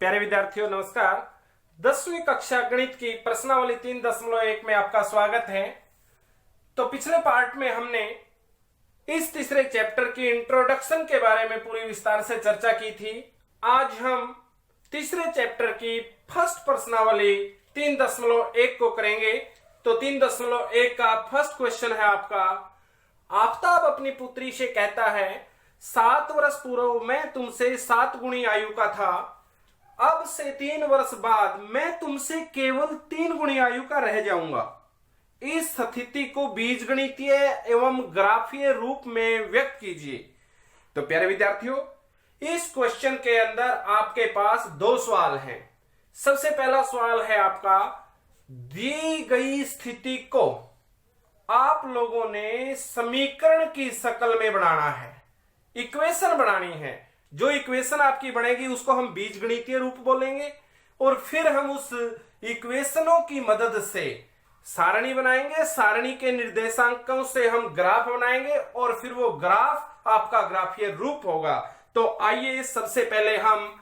प्यारे विद्यार्थियों नमस्कार। 10वीं कक्षा गणित की प्रश्नावली 3.1 में आपका स्वागत है। तो पिछले पार्ट में हमने इस तीसरे चैप्टर की इंट्रोडक्शन के बारे में पूरी विस्तार से चर्चा की थी। आज हम तीसरे चैप्टर की फर्स्ट प्रश्नावली 3.1 को करेंगे। तो 3.1 का फर्स्ट क्वेश्चन है आपका, आफताब अपनी पुत्री से कहता है 7 वर्ष पूर्व मैं तुमसे 7 गुणी आयु का था, अब से 3 वर्ष बाद मैं तुमसे केवल 3 गुणी आयु का रह जाऊंगा। इस स्थिति को बीजगणितीय एवं ग्राफीय रूप में व्यक्त कीजिए। तो प्यारे विद्यार्थियों, इस क्वेश्चन के अंदर आपके पास 2 सवाल हैं। सबसे पहला सवाल है आपका, दी गई स्थिति को आप लोगों ने समीकरण की शक्ल में बनाना है, इक्वेशन बनानी है। जो इक्वेशन आपकी बनेगी उसको हम बीजगणितीय रूप बोलेंगे और फिर हम उस इक्वेशनों की मदद से सारणी बनाएंगे। सारणी के निर्देशांकों से हम ग्राफ बनाएंगे और फिर वो ग्राफ आपका ग्राफीय रूप होगा। तो आइए सबसे पहले हम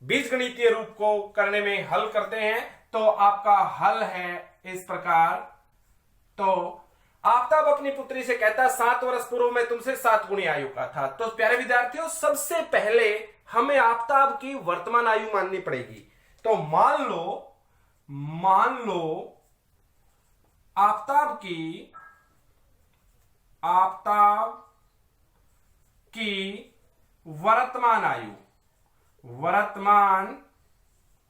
बीजगणितीय रूप को करने में हल करते हैं। तो आपका हल है इस प्रकार। तो आफताब अपनी पुत्री से कहता 7 वर्ष पूर्व में तुमसे 7 गुणी आयु का था। तो प्यारे विद्यार्थियों, सबसे पहले हमें आफताब की वर्तमान आयु माननी पड़ेगी। तो मान लो आफताब की वर्तमान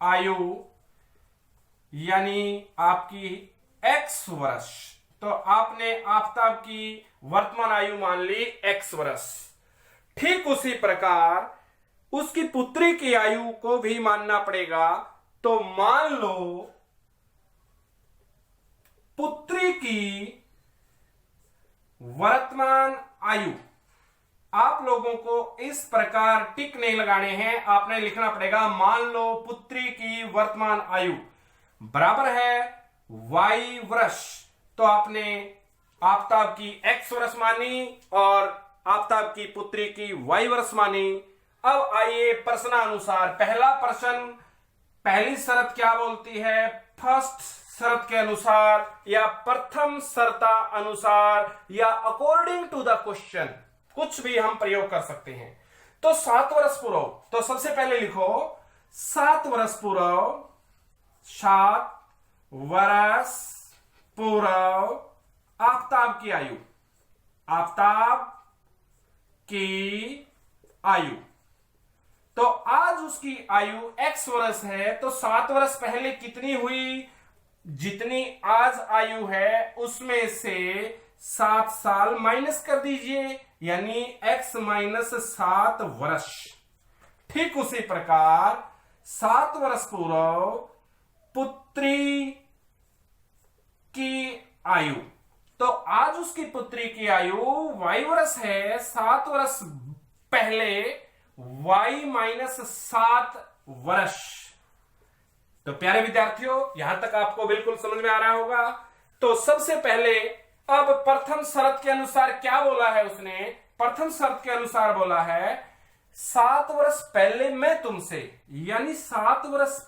आयु यानी आपकी x वर्ष। तो आपने आफताब की वर्तमान आयु मान ली x वर्ष। ठीक उसी प्रकार उसकी पुत्री की आयु को भी मानना पड़ेगा। तो मान लो पुत्री की वर्तमान आयु, आप लोगों को इस प्रकार टिक नहीं लगाने हैं, आपने लिखना पड़ेगा मान लो पुत्री की वर्तमान आयु बराबर है y वर्ष। तो आपने आफताब की x वर्ष मानी और आफताब की पुत्री की y वर्ष मानी। अब आइए प्रश्नानुसार, पहला प्रश्न पहली शर्त क्या बोलती है, फर्स्ट शर्त के अनुसार या प्रथम शर्ता अनुसार या अकॉर्डिंग टू द क्वेश्चन, कुछ भी हम प्रयोग कर सकते हैं। तो 7 वर्ष पूर्व, तो सबसे पहले लिखो 7 वर्ष पूर्व, 7 वर्ष पूर्व आफताब की आयु। तो आज उसकी आयु x वर्ष है। तो 7 वर्ष पहले कितनी हुई, जितनी आज आयु है उसमें से 7 साल माइनस कर दीजिए, यानी x माइनस 7 वर्ष। ठीक उसी प्रकार 7 वर्ष पूर्व पुत्री की आयु, तो आज उसकी पुत्री की आयु y वर्ष है। 7 वर्ष पहले y माइनस 7 वर्ष। तो प्यारे विद्यार्थियों, यहां तक आपको बिल्कुल समझ में आ रहा होगा। तो सबसे पहले अब प्रथम शर्त के अनुसार क्या बोला है उसने, प्रथम शर्त के अनुसार बोला है 7 वर्ष पहले मैं तुमसे, यानी 7 वर्ष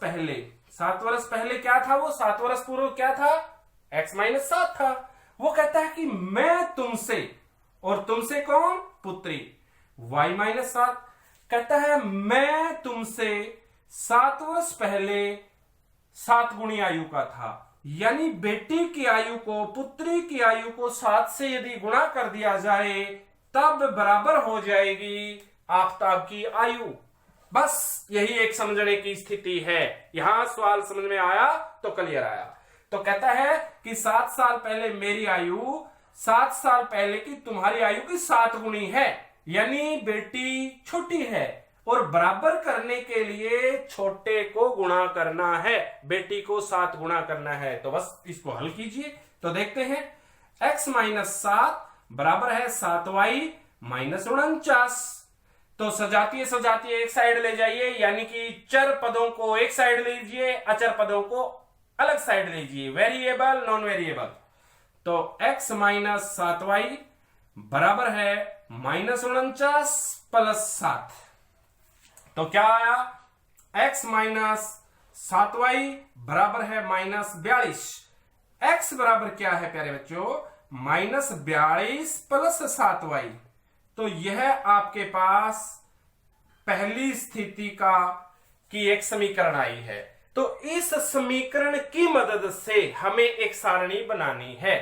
पहले क्या था, वो 7 वर्ष पूर्व क्या था, x माइनस 7 था। वो कहता है कि मैं तुमसे, और तुमसे कौन, पुत्री, y माइनस 7। कहता है मैं तुमसे 7 वर्ष पहले 7 गुणी आयु का था, यानी बेटी की आयु को, पुत्री की आयु को 7 से यदि गुणा कर दिया जाए तब बराबर हो जाएगी आफताब की आयु। बस यही एक समझने की स्थिति है। यहां सवाल समझ में आया तो क्लियर आया। तो कहता है कि 7 साल पहले मेरी आयु 7 साल पहले की तुम्हारी आयु की 7 गुणी है, यानी बेटी छोटी है और बराबर करने के लिए छोटे को गुणा करना है, बेटी को 7 गुणा करना है। तो बस इसको हल कीजिए। तो देखते हैं x माइनस 7 बराबर है 7y माइनस 49। तो सजातीय एक साइड ले जाइए, यानी कि चर पदों को एक साइड लीजिए, अचर पदों को अलग साइड लीजिए, वेरिएबल नॉन वेरिएबल। तो x माइनस 7y बराबर है माइनस 49 प्लस 7। तो क्या आया, x माइनस 7y बराबर है माइनस 42। x बराबर क्या है प्यारे बच्चों, माइनस 42 प्लस 7y। तो यह आपके पास पहली स्थिति की एक समीकरण आई है। तो इस समीकरण की मदद से हमें एक सारणी बनानी है।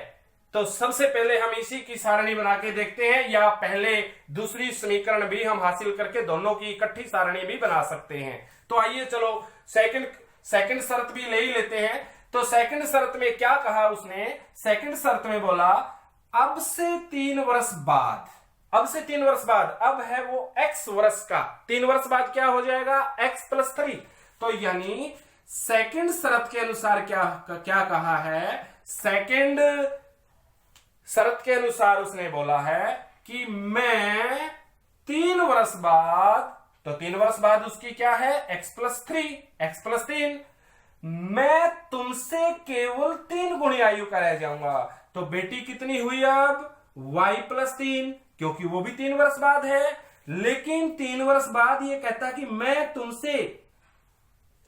तो सबसे पहले हम इसी की सारणी बना के देखते हैं, या पहले दूसरी समीकरण भी हम हासिल करके दोनों की इकट्ठी सारणी भी बना सकते हैं। तो आइए चलो सेकंड शर्त भी ले ही लेते हैं। तो सेकंड शर्त में क्या कहा उसने, सेकंड शर्त में बोला अब से 3 वर्ष बाद, अब से 3 वर्ष बाद, अब है वो x वर्ष का, 3 वर्ष बाद क्या हो जाएगा x प्लस 3। तो यानी सेकंड शर्त के अनुसार क्या कहा है, सेकंड शर्त के अनुसार उसने बोला है कि मैं 3 वर्ष बाद, तो 3 वर्ष बाद उसकी क्या है x प्लस 3, x प्लस 3, मैं तुमसे केवल 3 गुणी आयु का रह जाऊंगा। तो बेटी कितनी हुई अब y प्लस 3, क्योंकि वो भी 3 वर्ष बाद है। लेकिन 3 वर्ष बाद ये कहता कि मैं तुमसे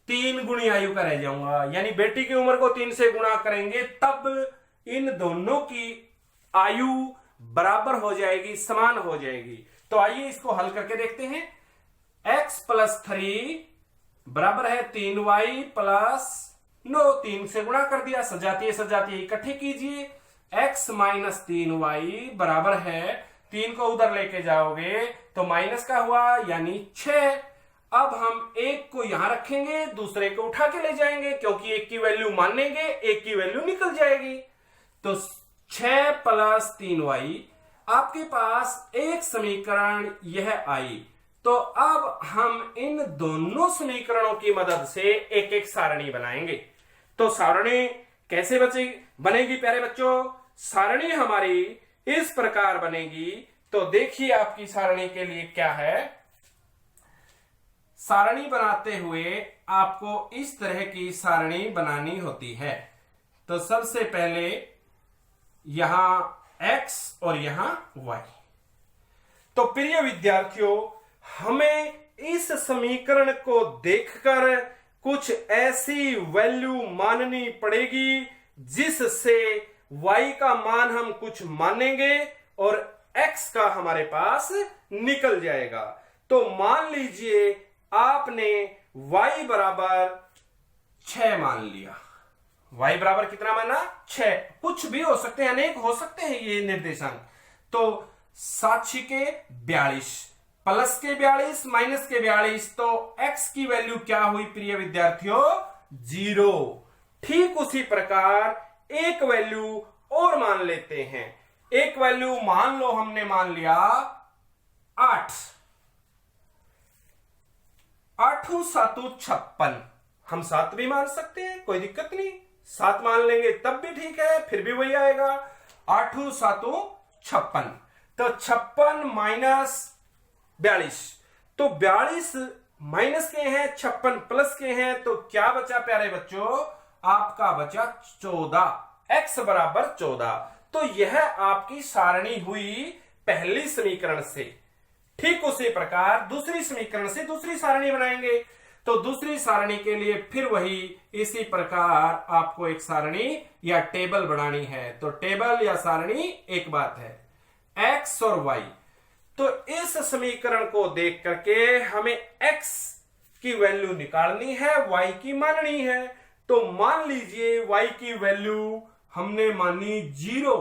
3 गुणी आयु का रह जाऊंगा, यानी बेटी की उम्र को 3 से गुणा करेंगे तब इन दोनों की आयु बराबर हो जाएगी, समान हो जाएगी। तो आइए इसको हल करके देखते हैं। x प्लस 3 बराबर है 3y प्लस 9, 3 से गुणा कर दिया, सजातीय इकट्ठे कीजिए। x माइनस 3y बराबर है, 3 को उधर लेके जाओगे तो माइनस का हुआ यानी 6। अब हम एक को यहां रखेंगे, दूसरे को उठा के ले जाएंगे, क्योंकि एक की वैल्यू मान लेंगे, एक की वैल्यू निकल जाएगी। तो 6 प्लस 3y, आपके पास एक समीकरण यह आई। तो अब हम इन दोनों समीकरणों की मदद से एक एक सारणी बनाएंगे। तो सारणी कैसे बनेगी प्यारे बच्चों, सारणी हमारी इस प्रकार बनेगी। तो देखिए आपकी सारणी के लिए क्या है, सारणी बनाते हुए आपको इस तरह की सारणी बनानी होती है। तो सबसे पहले यहां x और यहां y। तो प्रिय विद्यार्थियों, हमें इस समीकरण को देखकर कुछ ऐसी वैल्यू माननी पड़ेगी जिससे y का मान हम कुछ मानेंगे और x का हमारे पास निकल जाएगा। तो मान लीजिए आपने y बराबर 6 मान लिया। y बराबर कितना माना, 6। कुछ भी हो सकते हैं, अनेक हो सकते हैं ये निर्देशांक। तो 7 के 42, प्लस के 42, माइनस के 42, तो x की वैल्यू क्या हुई प्रिय विद्यार्थियों, 0। ठीक उसी प्रकार एक वैल्यू और मान लेते हैं। एक वैल्यू मान लो, हमने मान लिया 8, 8 7 56। हम 7 भी मान सकते हैं, कोई दिक्कत नहीं, 7 मान लेंगे तब भी ठीक है, फिर भी वही आएगा। 8 7 56, तो 56 माइनस 42, तो 42 माइनस के हैं, 56 प्लस के हैं, तो क्या बचा प्यारे बच्चों, आपका बचा 14, x बराबर 14। तो यह आपकी सारणी हुई पहली समीकरण से। ठीक उसी प्रकार दूसरी समीकरण से दूसरी सारणी बनाएंगे। तो दूसरी सारणी के लिए फिर वही इसी प्रकार आपको एक सारणी या टेबल बनानी है। तो टेबल या सारणी एक बात है, x और y। तो इस समीकरण को देख करके हमें x की वैल्यू निकालनी है, y की माननी है। तो मान लीजिए y की वैल्यू हमने मानी 0,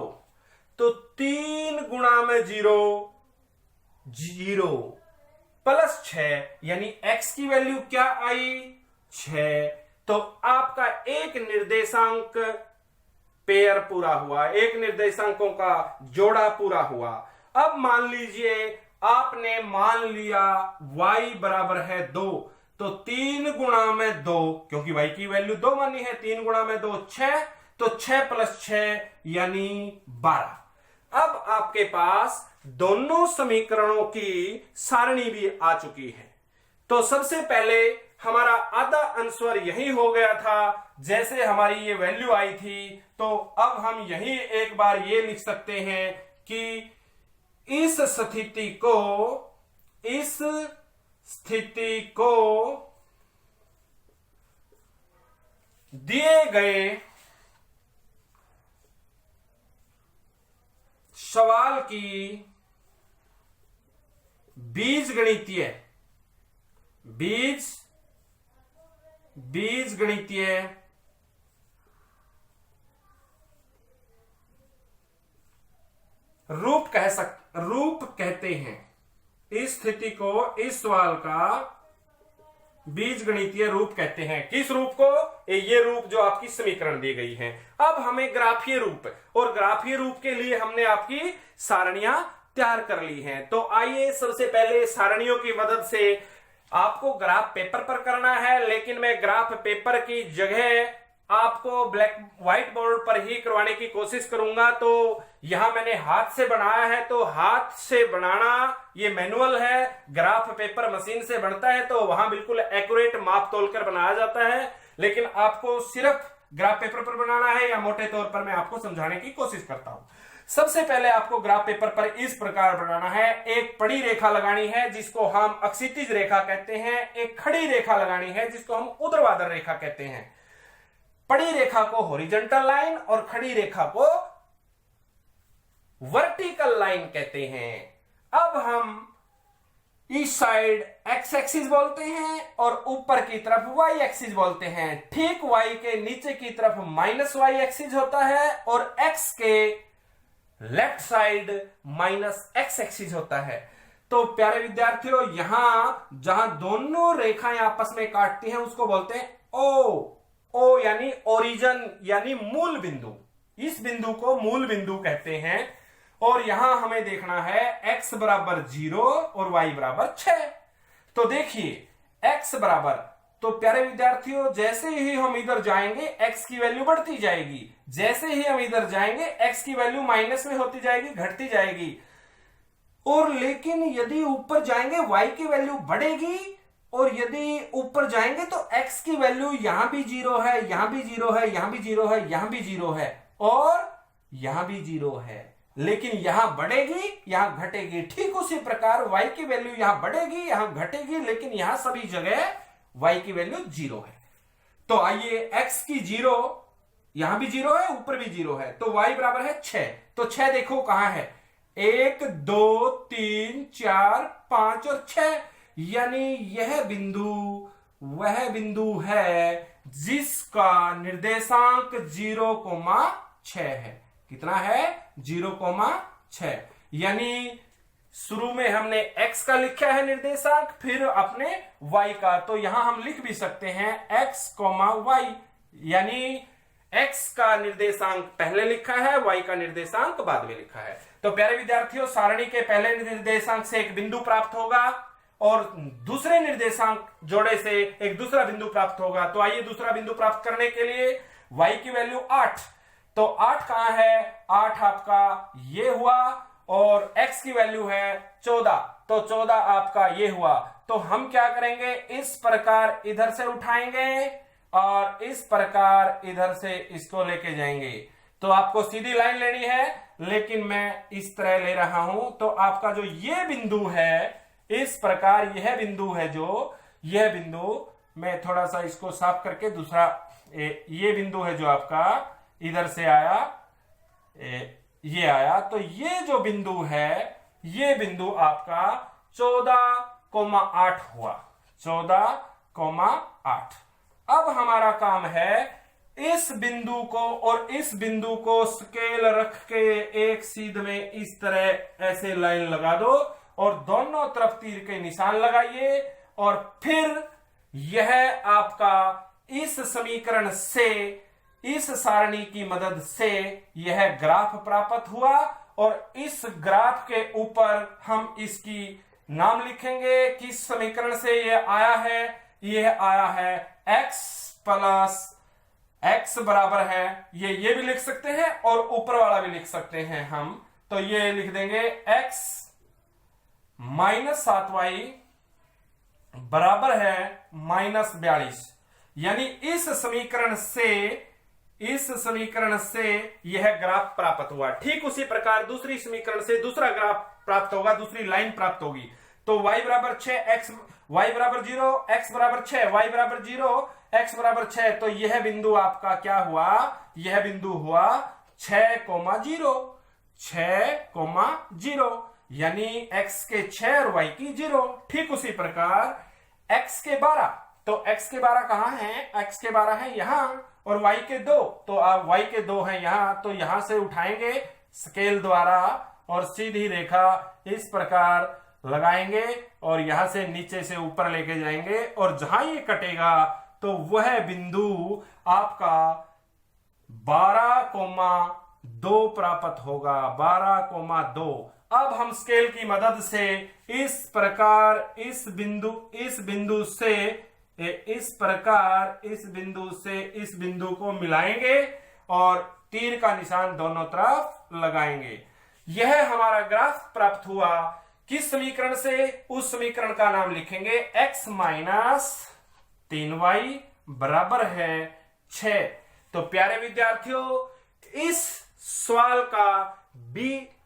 तो 3 गुणा में 0, 0 प्लस 6, यानी x की वैल्यू क्या आई, 6। तो आपका एक निर्देशांक पेयर पूरा हुआ, एक निर्देशांकों का जोड़ा पूरा हुआ। अब मान लीजिए आपने मान लिया y बराबर है 2, तो 3 गुणा में 2, क्योंकि y की वैल्यू 2 मानी है, 3 गुणा में 2 6, तो 6 प्लस 6 यानी 12। अब आपके पास दोनों समीकरणों की सारणी भी आ चुकी है। तो सबसे पहले हमारा आधा आंसर यही हो गया था, जैसे हमारी ये वैल्यू आई थी। तो अब हम यही एक बार ये लिख सकते हैं कि इस स्थिति को दिए गए सवाल की बीजगणितीय रूप कहते हैं। इस स्थिति को, इस सवाल का बीजगणितीय रूप कहते हैं। किस रूप को? ये रूप जो आपकी समीकरण दी गई है। अब हमें ग्राफीय रूप, और ग्राफीय रूप के लिए हमने आपकी सारणियां तैयार कर ली हैं। तो आइए सबसे पहले सारणियों की मदद से आपको ग्राफ पेपर पर करना है, लेकिन मैं ग्राफ पेपर की जगह आपको व्हाइट बोर्ड पर ही करवाने की कोशिश करूंगा। तो यहां मैंने हाथ से बनाया है, तो हाथ से बनाना ये मैनुअल है। ग्राफ पेपर मशीन से बनता है तो वहां बिल्कुल एक्यूरेट माप तोलकर बनाया जाता है, लेकिन आपको सिर्फ ग्राफ पेपर पर बनाना है, या मोटे तौर पर मैं आपको समझाने की कोशिश करता हूं। सबसे पहले आपको ग्राफ पेपर पर इस प्रकार बनाना है। एक पड़ी रेखा लगानी है जिसको हम अक्षितिज रेखा कहते हैं। एक खड़ी रेखा लगानी है जिसको हम ऊर्ध्वाधर रेखा कहते हैं। पड़ी रेखा को हॉरिजॉन्टल लाइन और खड़ी रेखा को वर्टिकल लाइन कहते हैं। अब हम इस साइड एक्स एक्सिस बोलते हैं और ऊपर की तरफ वाई एक्सिस बोलते हैं। ठीक वाई के नीचे की तरफ माइनस वाई एक्सिस होता है और एक्स के left side minus x axis होता है। तो प्यारे विद्यार्थियों, यहां जहां दोनों रेखाएं आपस में काटती हैं उसको बोलते हैं ओ यानी ओरिजिन, यानी मूल बिंदु। इस बिंदु को मूल बिंदु कहते हैं। और यहां हमें देखना है x बराबर 0 और y बराबर 6। तो देखिए x बराबर, तो प्यारे विद्यार्थियों जैसे ही हम इधर जाएंगे x की वैल्यू बढ़ती जाएगी, जैसे ही हम इधर जाएंगे x की वैल्यू माइनस में होती जाएगी, घटती जाएगी। और लेकिन यदि ऊपर जाएंगे y की वैल्यू बढ़ेगी, और यदि ऊपर जाएंगे तो x की वैल्यू यहां भी 0 है, यहां भी 0 है, यहां भी 0 है, यहां भी 0 है और यहां भी 0 है, लेकिन यहां बढ़ेगी, यहां घटेगी। ठीक उसी प्रकार y की वैल्यू यहां बढ़ेगी, यहां घटेगी, लेकिन यहां सभी जगह y की वैल्यू 0 है। तो आइए x की 0, यहां भी 0 है, ऊपर भी 0 है, तो y बराबर है 6। तो 6 देखो कहां है, 1 2 3 4 5 और 6, यानी यह बिंदु वह बिंदु है जिसका निर्देशांक 0,6 है। कितना है? 0,6। यानी शुरू में हमने x का लिखा है निर्देशांक, फिर अपने y का। तो यहां हम लिख भी सकते हैं x, y, यानी x का निर्देशांक पहले लिखा है, y का निर्देशांक बाद में लिखा है। तो प्यारे विद्यार्थियों, सारणी के पहले निर्देशांक से एक बिंदु प्राप्त होगा और दूसरे निर्देशांक जोड़े से एक दूसरा बिंदु प्राप्त होगा। तो आइए दूसरा बिंदु प्राप्त करने के लिए y की वैल्यू 8, तो 8 कहां है? 8 आपका ये हुआ, और x की वैल्यू है 14, तो 14 आपका ये हुआ। तो हम क्या करेंगे, इस प्रकार इधर से उठाएंगे और इस प्रकार इधर से इसको लेके जाएंगे। तो आपको सीधी लाइन लेनी है, लेकिन मैं इस तरह ले रहा हूं। तो आपका जो ये बिंदु है, इस प्रकार यह बिंदु है, जो यह बिंदु, मैं थोड़ा सा इसको साफ करके दूसरा, ये बिंदु है जो आपका इधर से आया, ये आया। तो ये जो बिंदु है, ये बिंदु आपका 14,8 हुआ, 14,8। अब हमारा काम है इस बिंदु को और इस बिंदु को स्केल रख के एक सीध में इस तरह ऐसे लाइन लगा दो और दोनों तरफ तीर के निशान लगाइए, और फिर यह आपका इस समीकरण से, इस सारणी की मदद से यह ग्राफ प्राप्त हुआ। और इस ग्राफ के ऊपर हम इसकी नाम लिखेंगे, किस समीकरण से यह आया है। यह आया है x प्लस x बराबर है, ये भी लिख सकते हैं और ऊपर वाला भी लिख सकते हैं हम। तो ये लिख देंगे x माइनस 7y बराबर है माइनस 42। यानी इस समीकरण से यह ग्राफ प्राप्त हुआ। ठीक उसी प्रकार दूसरी समीकरण से दूसरा ग्राफ प्राप्त होगा, दूसरी लाइन प्राप्त होगी। तो y बराबर 6, x y बराबर 0, x बराबर 6, y बराबर 0, x बराबर 6, तो यह बिंदु आपका क्या हुआ, यह बिंदु हुआ 6,0, 6,0, यानी x के 6 और y की 0। ठीक उसी प्रकार x के 12, तो x के 12 कहां है, x के 12 है यहां, और y के 2, तो आप y के 2 है यहां, तो यहां से उठाएंगे स्केल द्वारा और सीधी रेखा इस प्रकार लगाएंगे और यहां से नीचे से ऊपर लेके जाएंगे, और जहां ये कटेगा तो वह बिंदु आपका 12,2 प्राप्त होगा, 12,2। अब हम स्केल की मदद से इस प्रकार इस बिंदु से इस बिंदु को मिलाएंगे और तीर का निशान दोनों तरफ लगाएंगे। यह हमारा ग्राफ प्राप्त हुआ। किस समीकरण से, उस समीकरण का नाम लिखेंगे x माइनस 3y बराबर है 6। तो प्यारे विद्यार्थियों, इस सवाल का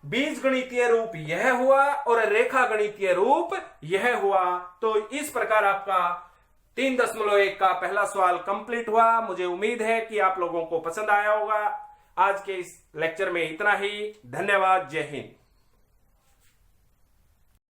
बीज गणितीय रूप यह हुआ और रेखा गणितीय रूप यह हुआ। तो इस प्रकार आपका 3.1 का पहला सवाल कंप्लीट हुआ। मुझे उम्मीद है कि आप लोगों को पसंद आया होगा। आज के इस लेक्चर में इतना ही। धन्यवाद। जय हिंद।